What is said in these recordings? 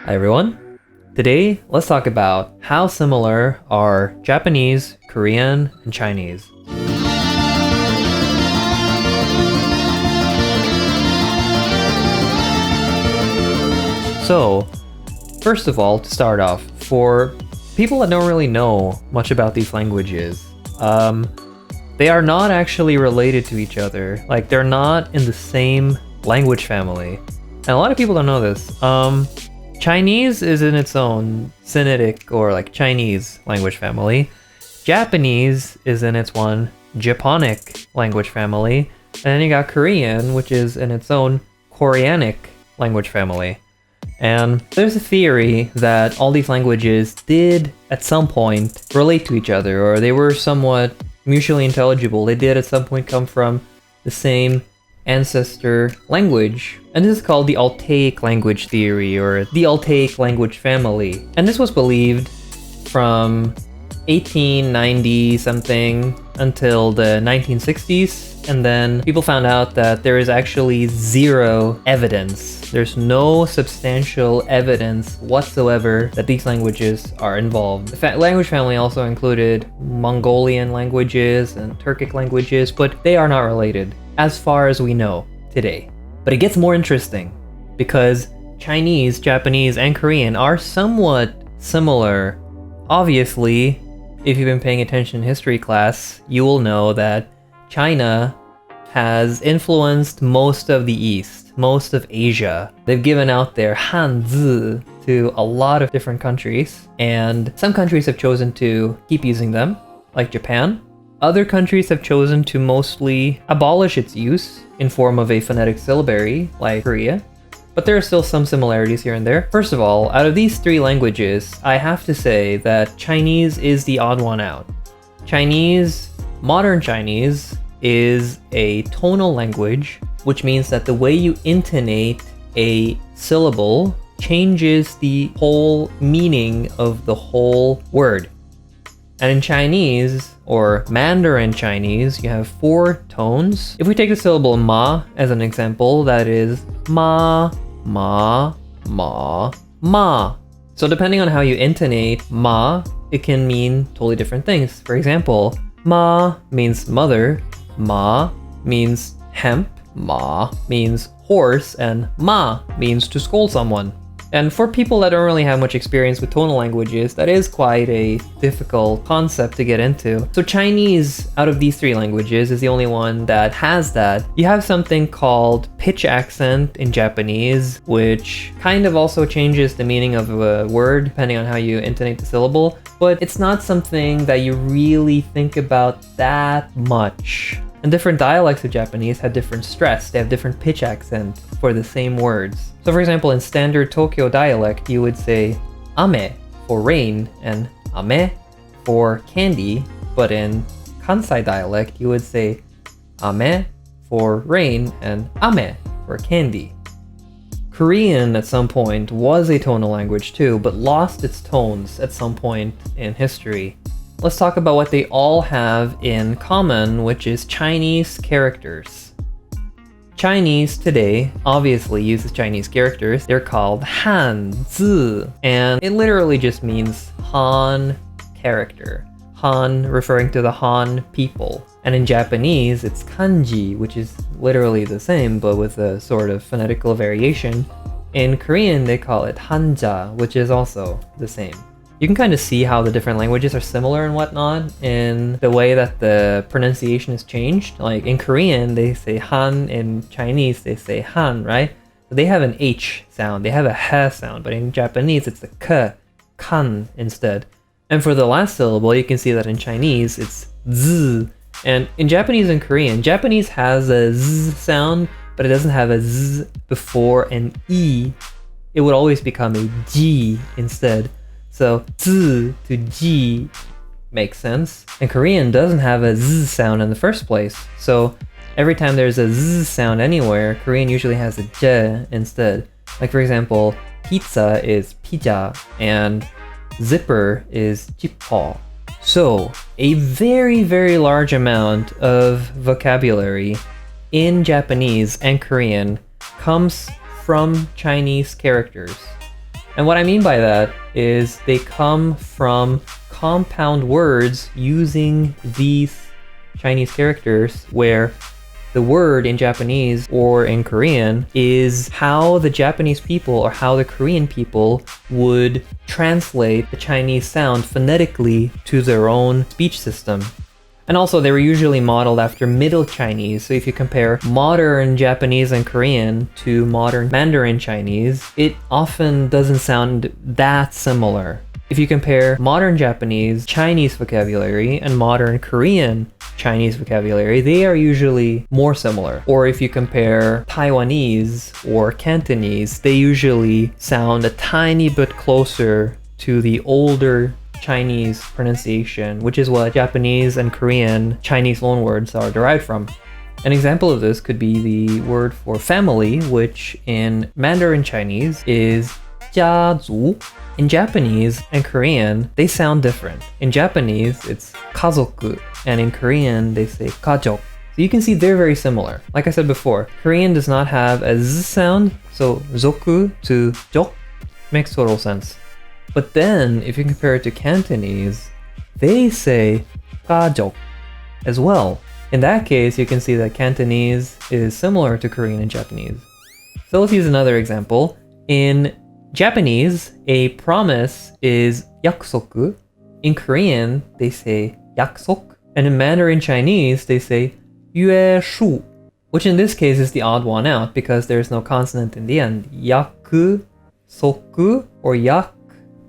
Hi everyone. Today, let's talk about how similar are Japanese, Korean, and Chinese. So, first of all, to start off, for people that don't really know much about these languages, they are not actually related to each other. Like, they're not in the same language family. And a lot of people don't know this. Chinese is in its own Sinitic or like Chinese language family. Japanese is in its one Japonic language family. And then you got Korean, which is in its own Koreanic language family. And there's a theory that all these languages did at some point relate to each other, or they were somewhat mutually intelligible. They did at some point come from the same ancestor language. And this is called the Altaic language theory, or the Altaic language family. And this was believed from 1890 something until the 1960s. And then people found out that there is actually zero evidence. There's no substantial evidence whatsoever that these languages are involved. The language family also included Mongolian languages and Turkic languages, but they are not related as far as we know today. But it gets more interesting because Chinese, Japanese, and Korean are somewhat similar. Obviously, if you've been paying attention in history class, you will know that China has influenced most of the East, most of Asia. They've given out their Hanzi to a lot of different countries, and some countries have chosen to keep using them, like Japan. Other countries have chosen to mostly abolish its use in form of a phonetic syllabary, like Korea. But there are still some similarities here and there. First of all, out of these three languages, I have to say that Chinese is the odd one out. Chinese, modern Chinese, is a tonal language, which means that the way you intonate a syllable changes the whole meaning of the whole word. And in Chinese, or Mandarin Chinese, you have 4 tones. If we take the syllable ma as an example, that is ma, ma, ma, ma. So depending on how you intonate ma, it can mean totally different things. For example, ma means mother, ma means hemp, ma means horse, and ma means to scold someone. And for people that don't really have much experience with tonal languages, that is quite a difficult concept to get into. So Chinese, out of these 3 languages, is the only one that has that. You have something called pitch accent in Japanese, which kind of also changes the meaning of a word depending on how you intonate the syllable, but it's not something that you really think about that much. And different dialects of Japanese have different stress. They have different pitch accent for the same words. So for example, in standard Tokyo dialect, you would say ame for rain and ame for candy. But in Kansai dialect, you would say ame for rain and ame for candy. Korean at some point was a tonal language too, but lost its tones at some point in history. Let's talk about what they all have in common, which is Chinese characters. Chinese today obviously uses Chinese characters. They're called Hanzi, and it literally just means Han character. Han referring to the Han people. And in Japanese, it's Kanji, which is literally the same, but with a sort of phonetical variation. In Korean, they call it Hanja, which is also the same. You can kind of see how the different languages are similar and whatnot in the way that the pronunciation is changed. Like in Korean, they say Han, in Chinese, they say Han, right? So they have an H sound, they have a H sound, but in Japanese, it's a K, kan instead. And for the last syllable, you can see that in Chinese, it's Z. And in Japanese and Korean, Japanese has a Z sound, but it doesn't have a Z before an E. It would always become a G instead. So Z to G makes sense. And Korean doesn't have a Z sound in the first place. So every time there's a Z sound anywhere, Korean usually has a J instead. Like for example, pizza is pija and zipper is jippo. So a very, very large amount of vocabulary in Japanese and Korean comes from Chinese characters. And what I mean by that is they come from compound words using these Chinese characters, where the word in Japanese or in Korean is how the Japanese people or how the Korean people would translate the Chinese sound phonetically to their own speech system. And also, they were usually modeled after Middle Chinese. So if you compare modern Japanese and Korean to modern Mandarin Chinese, it often doesn't sound that similar. If you compare modern Japanese Chinese vocabulary and modern Korean Chinese vocabulary, they are usually more similar. Or if you compare Taiwanese or Cantonese, they usually sound a tiny bit closer to the older Chinese pronunciation, which is what Japanese and Korean Chinese loanwords are derived from. An example of this could be the word for family, which in Mandarin Chinese is 家族. In Japanese and Korean, they sound different. In Japanese, it's kazoku, and in Korean, they say kajok. So you can see they're very similar. Like I said before, Korean does not have a z sound, so zoku to jok makes total sense. But then, if you compare it to Cantonese, they say kajok as well. In that case, you can see that Cantonese is similar to Korean and Japanese. So let's use another example. In Japanese, a promise is yaksoku. In Korean, they say yaksok. And in Mandarin Chinese, they say yue shu, which in this case is the odd one out because there's no consonant in the end. Yaku, soku, or yak,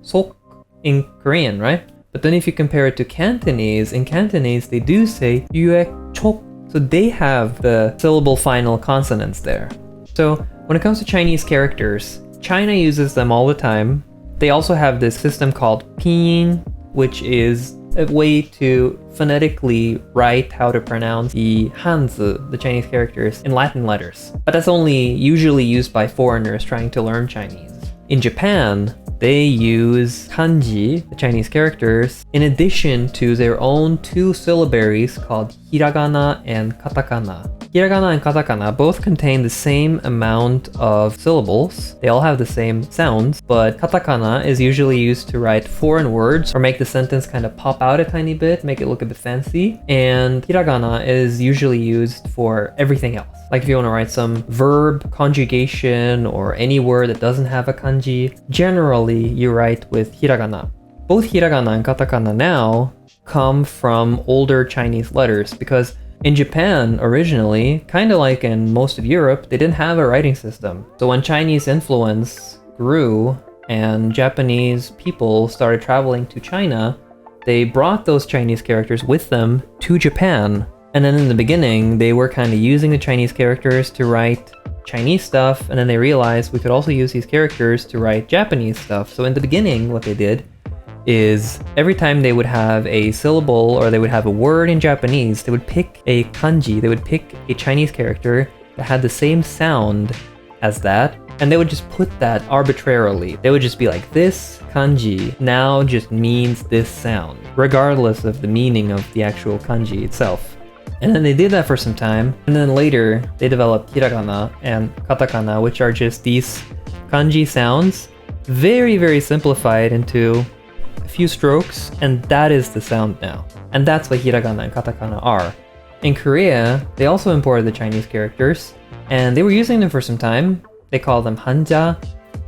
sok in Korean, right? But then if you compare it to Cantonese, in Cantonese they do say yue chok, so they have the syllable final consonants there. So when it comes to Chinese characters, China uses them all the time. They also have this system called pinyin, which is a way to phonetically write how to pronounce the Hanzi, the Chinese characters, in Latin letters. But that's only usually used by foreigners trying to learn Chinese. In Japan, they use Kanji, the Chinese characters, in addition to their own two syllabaries called Hiragana and Katakana. Hiragana and Katakana both contain the same amount of syllables. They all have the same sounds, but Katakana is usually used to write foreign words or make the sentence kind of pop out a tiny bit, make it look a bit fancy. And Hiragana is usually used for everything else. Like if you want to write some verb conjugation or any word that doesn't have a kanji, generally you write with Hiragana. Both Hiragana and Katakana now come from older Chinese letters because in Japan, originally, kind of like in most of Europe, they didn't have a writing system. So when Chinese influence grew and Japanese people started traveling to China, they brought those Chinese characters with them to Japan. And then in the beginning, they were kind of using the Chinese characters to write Chinese stuff, and then they realized we could also use these characters to write Japanese stuff. So in the beginning, what they did is every time they would have a syllable or they would have a word in Japanese, they would pick a kanji, they would pick a Chinese character that had the same sound as that, and they would just put that arbitrarily. They would just be like, this kanji now just means this sound, regardless of the meaning of the actual kanji itself. And then they did that for some time, and then later they developed hiragana and katakana, which are just these kanji sounds, very, very simplified into a few strokes, and that is the sound now. And that's what hiragana and katakana are. In Korea, they also imported the Chinese characters, and they were using them for some time. They call them hanja,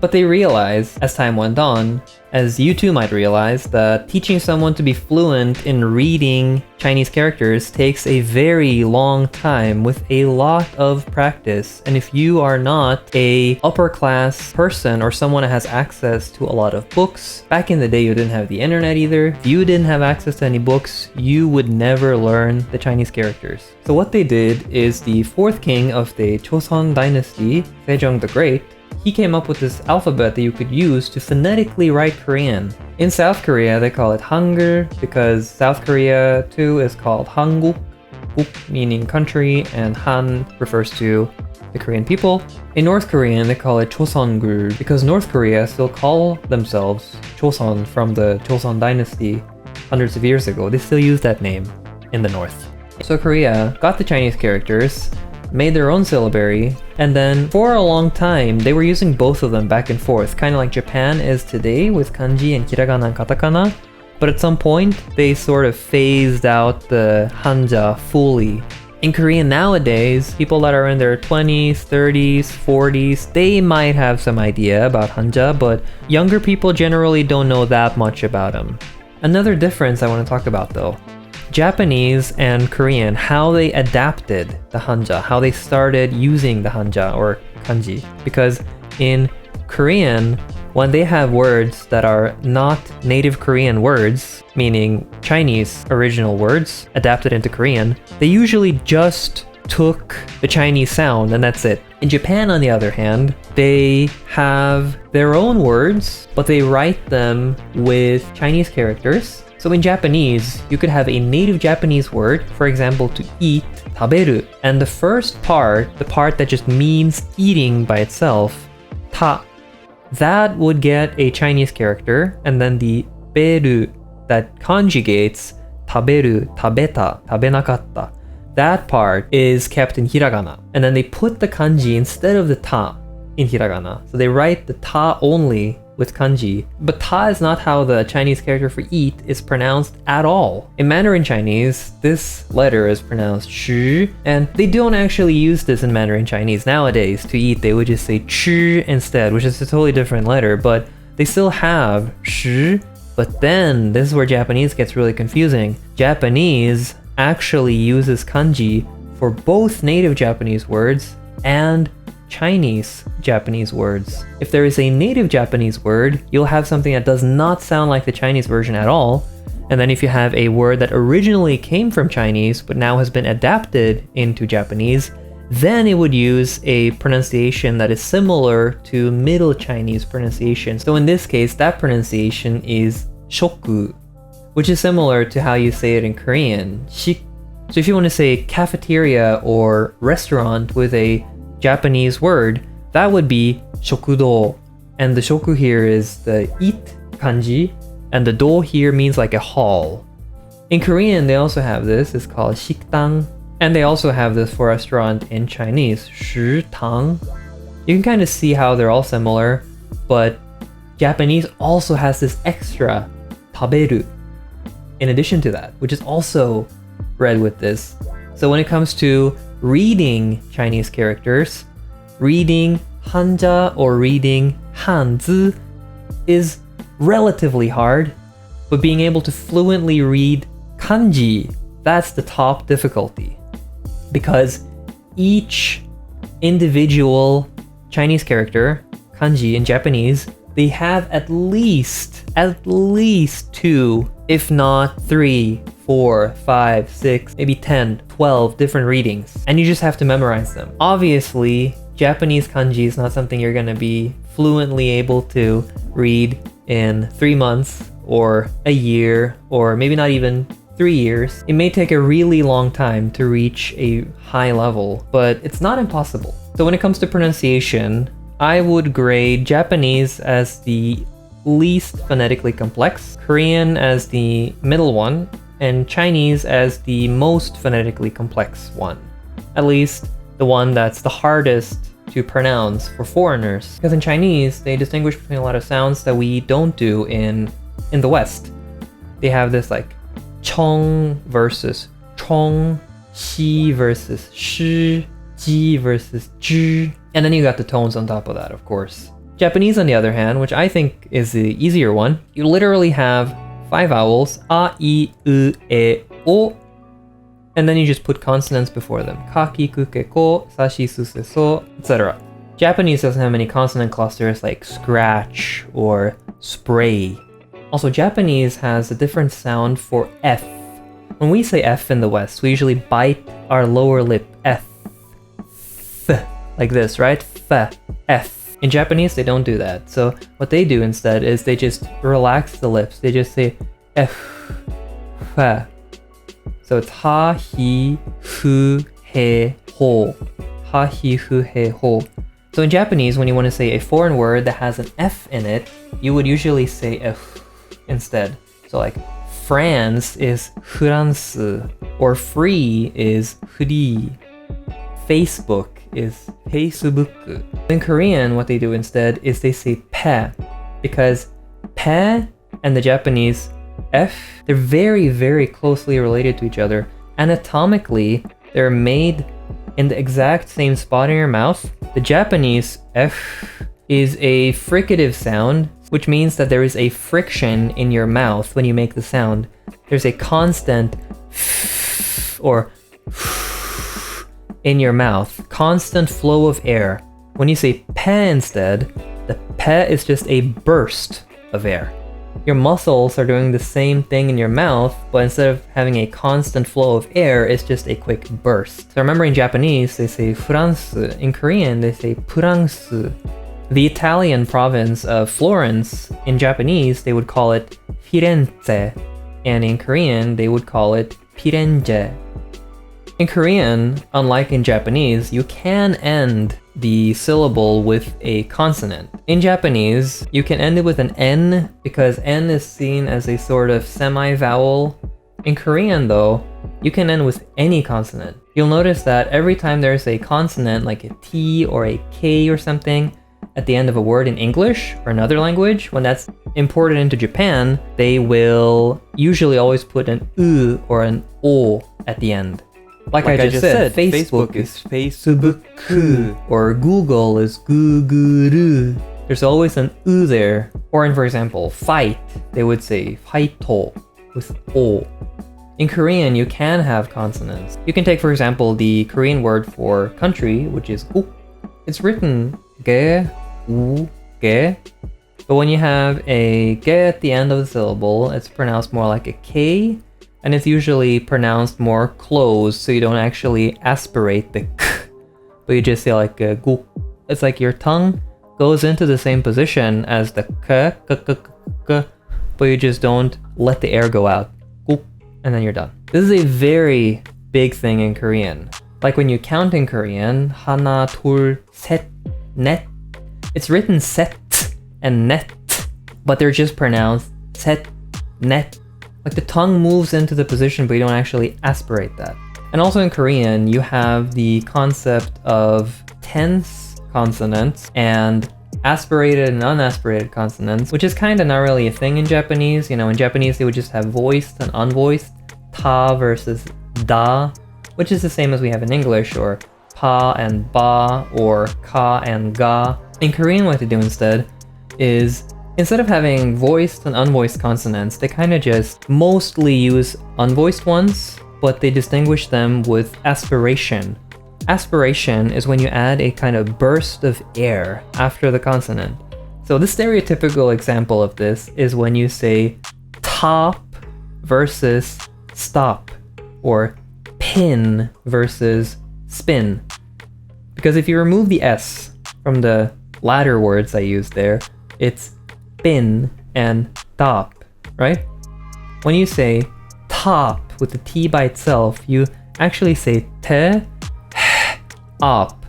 but they realized as time went on, as you too might realize, that teaching someone to be fluent in reading Chinese characters takes a very long time with a lot of practice. And if you are not a upper class person or someone that has access to a lot of books, back in the day you didn't have the internet either, if you didn't have access to any books, you would never learn the Chinese characters. So what they did is the fourth king of the Joseon dynasty, Sejong the Great, he came up with this alphabet that you could use to phonetically write Korean. In South Korea, they call it Hangul because South Korea too is called Hanguk, Guk meaning country, and Han refers to the Korean people. In North Korean, they call it Choseongul because North Korea still call themselves Joseon from the Joseon dynasty hundreds of years ago. They still use that name in the north. So Korea got the Chinese characters. made their own syllabary, and then for a long time they were using both of them back and forth, kind of like Japan is today with kanji and hiragana and katakana. But at some point they sort of phased out the hanja fully. In Korean nowadays, people that are in their 20s, 30s, 40s, they might have some idea about hanja, but younger people generally don't know that much about them. Another difference I want to talk about though, Japanese and Korean, how they adapted the hanja, how they started using the hanja or kanji. Because in Korean, when they have words that are not native Korean words, meaning Chinese original words adapted into Korean, they usually just took the Chinese sound and that's it. In Japan, on the other hand, they have their own words, but they write them with Chinese characters. So in Japanese, you could have a native Japanese word, for example, to eat, taberu, and the first part, the part that just means eating by itself, ta, that would get a Chinese character, and then the beru that conjugates taberu, tabeta, tabenakatta. That part is kept in hiragana. And then they put the kanji instead of the ta in hiragana. So they write the ta only with kanji. But ta is not how the Chinese character for eat is pronounced at all. In Mandarin Chinese, this letter is pronounced shi, and they don't actually use this in Mandarin Chinese nowadays. To eat, they would just say chi instead, which is a totally different letter, but they still have shi. But then, this is where Japanese gets really confusing. Japanese actually uses kanji for both native Japanese words and Chinese Japanese words. If there is a native Japanese word, you'll have something that does not sound like the Chinese version at all. And then if you have a word that originally came from Chinese but now has been adapted into Japanese, then it would use a pronunciation that is similar to Middle Chinese pronunciation. So in this case, that pronunciation is shoku, which is similar to how you say it in Korean, shik. So if you want to say cafeteria or restaurant with a Japanese word, that would be shokudo. And the shoku here is the eat kanji, and the do here means like a hall. In Korean, they also have this, it's called 식당. And they also have this for restaurant in Chinese, 食堂. You can kind of see how they're all similar, but Japanese also has this extra, taberu, in addition to that, which is also read with this. So when it comes to reading Chinese characters, reading hanja or reading hanzi is relatively hard, but being able to fluently read kanji, that's the top difficulty. Because each individual Chinese character, kanji in Japanese, they have at least 2, if not 3, 4, 5, 6, maybe 10, 12 different readings, and you just have to memorize them. Obviously, Japanese kanji is not something you're going to be fluently able to read in 3 months or a year, or maybe not even 3 years. It may take a really long time to reach a high level, but it's not impossible. So when it comes to pronunciation, I would grade Japanese as the least phonetically complex, Korean as the middle one, and Chinese as the most phonetically complex one. At least the one that's the hardest to pronounce for foreigners. Because in Chinese, they distinguish between a lot of sounds that we don't do in the West. They have this like chong versus chong, xi versus shi, ji versus zhi. And then you got the tones on top of that, of course. Japanese, on the other hand, which I think is the easier one, you literally have 5 vowels, a, I, U, E, O, and then you just put consonants before them. Ka, ki, ku, ke, ko, sa, shi, su, se, so, etc. Japanese doesn't have many consonant clusters like scratch or spray. Also, Japanese has a different sound for F. When we say F in the West, we usually bite our lower lip, F. F, like this, right? F, F. In Japanese, they don't do that. So what they do instead is they just relax the lips. They just say F, F. So it's ha, hi, hu, he, ho. Ha, hi, hu, he, ho. So in Japanese, when you want to say a foreign word that has an F in it, you would usually say F instead. So like France is France, or free is fri. Facebook is Facebook. In Korean, what they do instead is they say pe, because pe and the Japanese f, they're very, very closely related to each other. Anatomically, they're made in the exact same spot in your mouth. The Japanese f is a fricative sound, which means that there is a friction in your mouth when you make the sound. There's a constant or in your mouth, constant flow of air. When you say pe instead, the pe is just a burst of air. Your muscles are doing the same thing in your mouth, but instead of having a constant flow of air, it's just a quick burst. So remember, in Japanese, they say France. In Korean, they say 프랑스. The Italian province of Florence, in Japanese, they would call it Firenze, and in Korean, they would call it Firenze. In Korean, unlike in Japanese, you can end the syllable with a consonant. In Japanese, you can end it with an N because N is seen as a sort of semi-vowel. In Korean though, you can end with any consonant. You'll notice that every time there's a consonant like a T or a K or something at the end of a word in English or another language, when that's imported into Japan, they will usually always put an U or an O at the end. Like I just said, Facebook is Facebook, or Google is Google. There's always an U there. Or in, for example, fight, they would say fighto with O. In Korean, you can have consonants. You can take, for example, the Korean word for country, which is 국. It's written ge, u, ge. But when you have a ge at the end of the syllable, it's pronounced more like a K. And it's usually pronounced more closed, so you don't actually aspirate the k, but you just say like gu. It's like your tongue goes into the same position as the k, but you just don't let the air go out. Gu, and then you're done. This is a very big thing in Korean. Like when you count in Korean, 하나, 둘, 셋, 넷. It's written set and net, but they're just pronounced set, net. Like the tongue moves into the position, but you don't actually aspirate that. And also in Korean, you have the concept of tense consonants and aspirated and unaspirated consonants, which is kind of not really a thing in Japanese. You know, in Japanese, they would just have voiced and unvoiced, ta versus da, which is the same as we have in English, or pa and ba, or ka and ga. In Korean, what they do instead is, instead of having voiced and unvoiced consonants, they kind of just mostly use unvoiced ones, but they distinguish them with aspiration. Aspiration is when you add a kind of burst of air after the consonant. So the stereotypical example of this is when you say top versus stop, or pin versus spin. Because if you remove the S from the latter words I used there, it's spin and top, right? When you say top with the T by itself, you actually say te, up,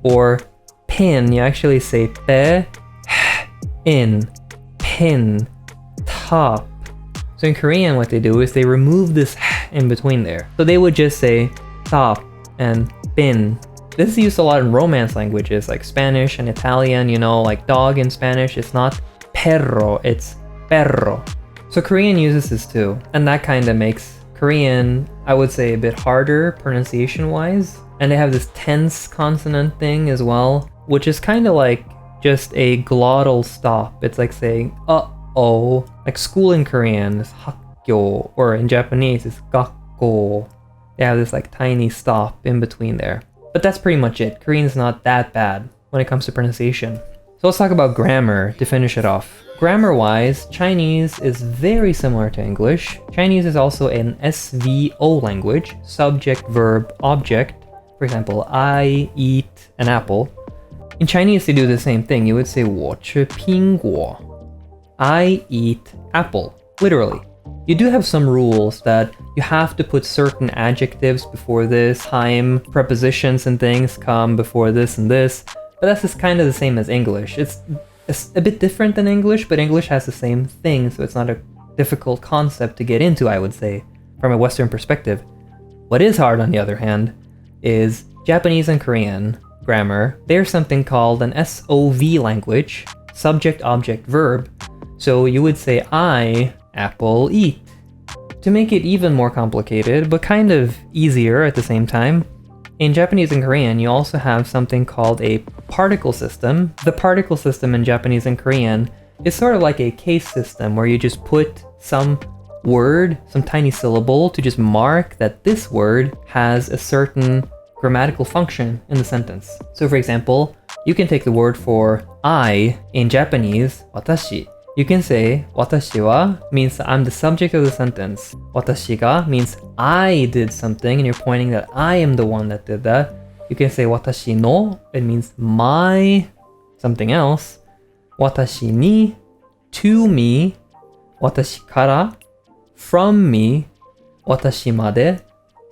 or pin, you actually say pe, in, pin, top. So in Korean, what they do is they remove this in between there. So they would just say top and pin. This is used a lot in Romance languages like Spanish and Italian, you know, like dog in Spanish, it's not perro, it's perro. So Korean uses this too, and that kind of makes Korean, I would say, a bit harder pronunciation wise. And they have this tense consonant thing as well, which is kind of like just a glottal stop. It's like saying uh-oh. Like school in Korean is hakyo, or in Japanese it's gakko. They have this like tiny stop in between there. But that's pretty much it. Korean's not that bad when it comes to pronunciation. So let's talk about grammar to finish it off. Grammar-wise, Chinese is very similar to English. Chinese is also an SVO language, subject, verb, object. For example, I eat an apple. In Chinese, they do the same thing. You would say 我吃苹果. I eat apple, literally. You do have some rules that you have to put certain adjectives before this, time, prepositions and things come before this and this. But that's just kind of the same as English. It's a bit different than English, but English has the same thing, so it's not a difficult concept to get into, I would say, from a Western perspective. What is hard, on the other hand, is Japanese and Korean grammar, there's something called an SOV language, subject, object, verb. So you would say, I, apple, eat. To make it even more complicated, but kind of easier at the same time, in Japanese and Korean, you also have something called a particle system. The particle system in Japanese and Korean is sort of like a case system where you just put some word, some tiny syllable to just mark that this word has a certain grammatical function in the sentence. So for example, you can take the word for I in Japanese, watashi. You can say watashi wa means I'm the subject of the sentence. Watashi ga means I did something and you're pointing that I am the one that did that. You can say watashi no, it means my something else. Watashi ni, to me. Watashi kara, from me. Watashi made,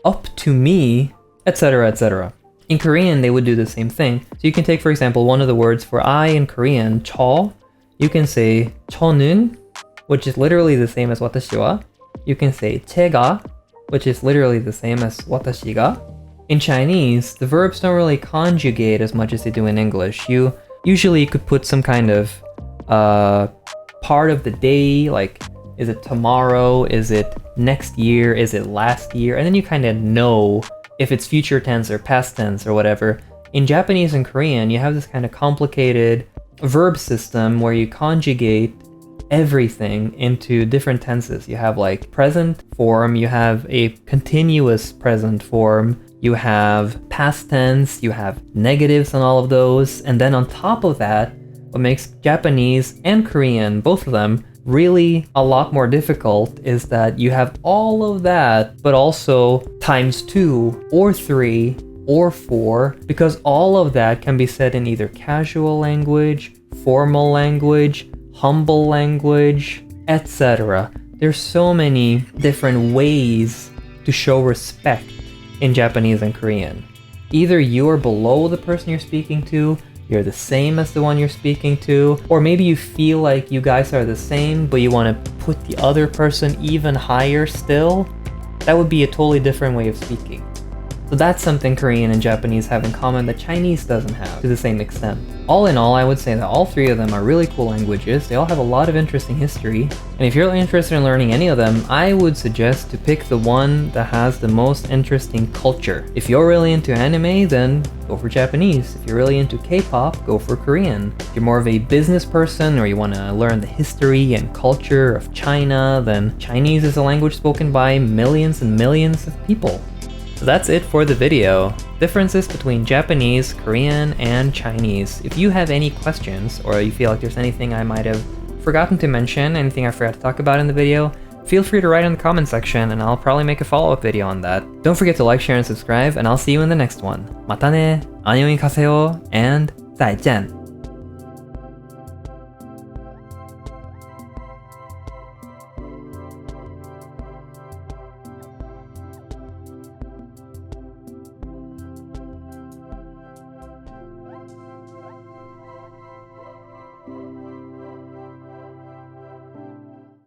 up to me, etc., etc. In Korean, they would do the same thing. So you can take, for example, one of the words for I in Korean, cho. You can say 저는, which is literally the same as watashi. You can say 제가, which is literally the same as wata시가. In Chinese, the verbs don't really conjugate as much as they do in English. You usually could put some kind of part of the day, like is it tomorrow, is it next year, is it last year, and then you kind of know if it's future tense or past tense or whatever. In Japanese and Korean, you have this kind of complicated verb system where you conjugate everything into different tenses. You have like present form, you have a continuous present form, you have past tense, you have negatives on all of those, and then on top of that, what makes Japanese and Korean, both of them, really a lot more difficult is that you have all of that, but also times 2 or 3 or 4, because all of that can be said in either casual language, formal language, humble language, etc. There's so many different ways to show respect in Japanese and Korean. Either you are below the person you're speaking to, you're the same as the one you're speaking to, or maybe you feel like you guys are the same, but you want to put the other person even higher still. That would be a totally different way of speaking. So that's something Korean and Japanese have in common that Chinese doesn't have to the same extent. All in all, I would say that all three of them are really cool languages. They all have a lot of interesting history. And if you're interested in learning any of them, I would suggest to pick the one that has the most interesting culture. If you're really into anime, then go for Japanese. If you're really into K-pop, go for Korean. If you're more of a business person or you want to learn the history and culture of China, then Chinese is a language spoken by millions and millions of people. So that's it for the video. Differences between Japanese, Korean, and Chinese. If you have any questions, or you feel like there's anything I might have forgotten to mention, anything I forgot to talk about in the video, feel free to write in the comment section and I'll probably make a follow-up video on that. Don't forget to like, share, and subscribe, and I'll see you in the next one. またね, 안녕히 가세요, and 再见.